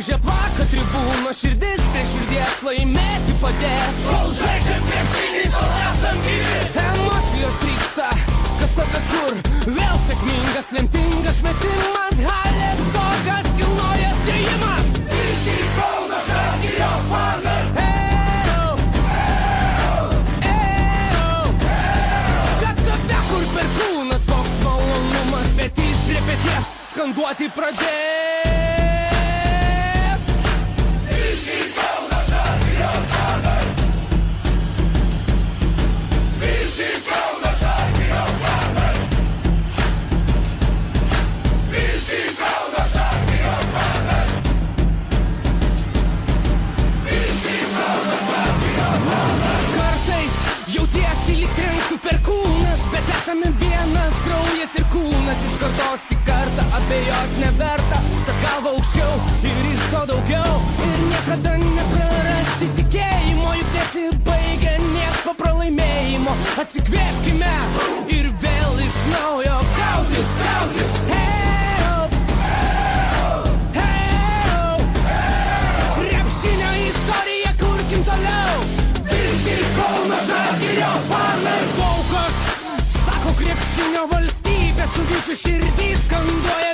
Laužia plaka tribūno, širdis prie širdies laimėti padės. Kol žaidžiam krepšinį, kol esam gyvi. Emocijos trykšta, kad tave kur. Vėl sėkmingas, lemtingas metimas. Halės stogas, kilnojas dėjimas. Visi Kauno Žalgirio fanai. Kad tave kur per kūnas, koks malonumas. Petys prie peties, skanduoti pradės. Visi Kauno Žalgirio fanai. Visi Kauno Žalgirio fanai. Visi Kauno Žalgirio fanai. Visi Kauno Žalgirio fanai. Kartais jautiesi lyg trenktų perkūnas, bet esame vienas kraujas ir kūnas. Iš kartos į kartą abejot neverta, tad galva aukščiau ir iš to daugiau. Ir niekada neprarasti tikėjimo, juk nesibaigia nieks po pralaimėjimo. Atsikvėpkime ir vėl iš naujo kautis, kautis. Krepšinio istoriją kurkim toliau. Visi Kauno Žalgirio fanai. Paukos, sako krepšinio valstybė, su vyčiu širdį skanduoja